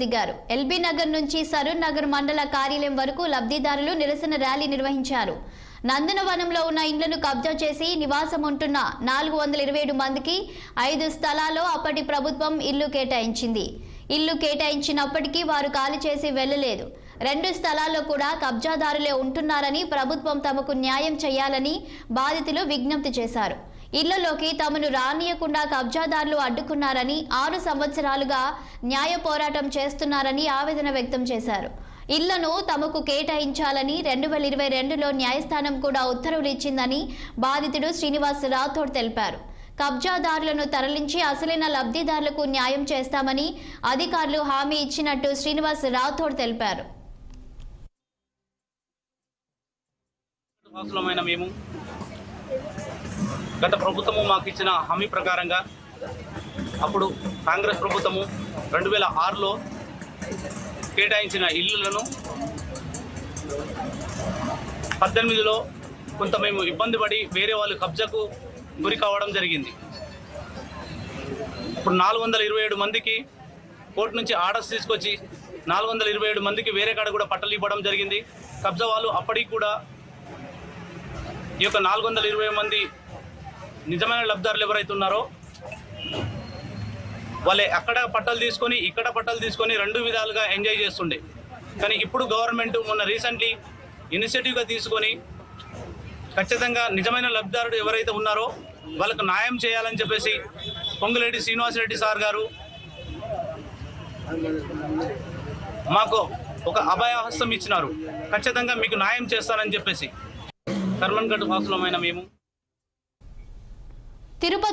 దిగారు. ఎల్బీ నగర్ నుంచి సరూర్ నగర్ మండల కార్యాలయం వరకు లబ్ధిదారులు నిరసన ర్యాలీ నిర్వహించారు. నందనవనంలో ఉన్న ఇండ్లను కబ్జా చేసి నివాసం ఉంటున్న 427 మందికి 5 స్థలాల్లో అప్పటి ప్రభుత్వం ఇల్లు కేటాయించింది. ఇల్లు కేటాయించినప్పటికీ వారు ఖాళీ చేసి వెళ్లలేదు. 2 స్థలాల్లో కూడా కబ్జాదారులే ఉంటున్నారని ప్రభుత్వం తమకు న్యాయం చేయాలని బాధితులు విజ్ఞప్తి చేశారు. ఇళ్లలోకి తమను రానియకుండా కబ్జాదారులు అడ్డుకున్నారని 6 సంవత్సరాలుగా న్యాయ పోరాటం చేస్తున్నారని ఆవేదన వ్యక్తం చేశారు. ఇళ్లను తమకు కేటాయించాలని 2022లో న్యాయస్థానం కూడా ఉత్తర్వులు ఇచ్చిందని బాధితుడు శ్రీనివాస్ రాథోడ్ తెలిపారు. కబ్జాదారులను తరలించి అసలైన లబ్ధిదారులకు న్యాయం చేస్తామని అధికారులు హామీ ఇచ్చినట్టు శ్రీనివాస్ రాథోడ్ తెలిపారు. గత ప్రభుత్వము మాకు ఇచ్చిన హామీ ప్రకారంగా అప్పుడు కాంగ్రెస్ ప్రభుత్వము 2006లో కేటాయించిన ఇళ్లను 18లో కొంత మేము ఇబ్బంది పడి వేరే వాళ్ళు కబ్జాకు గురి కావడం జరిగింది. ఇప్పుడు 427 మందికి కోర్టు నుంచి ఆర్డర్స్ తీసుకొచ్చి 427 మందికి వేరే కాడ కూడా పట్టలు ఇవ్వడం జరిగింది. కబ్జా వాళ్ళు అప్పటికి కూడా ఈ యొక్క 420 మంది నిజమైన లబ్ధిదారులు ఎవరైతే ఉన్నారో వాళ్ళే అక్కడ పట్టాలు తీసుకొని ఇక్కడ పట్టాలు తీసుకొని 2 విధాలుగా ఎంజాయ్ చేస్తుండే. కానీ ఇప్పుడు గవర్నమెంట్ మొన్న రీసెంట్లీ ఇనిషియేటివ్గా తీసుకొని ఖచ్చితంగా నిజమైన లబ్ధిదారుడు ఎవరైతే ఉన్నారో వాళ్ళకు న్యాయం చేయాలని చెప్పేసి పొంగులేటి శ్రీనివాసరెడ్డి సార్ గారు మాకు ఒక అభయహస్తం ఇచ్చినారు. ఖచ్చితంగా మీకు న్యాయం చేస్తానని చెప్పేసి కర్మన్ఘట్ వాసులమైన మేము తిరుపతి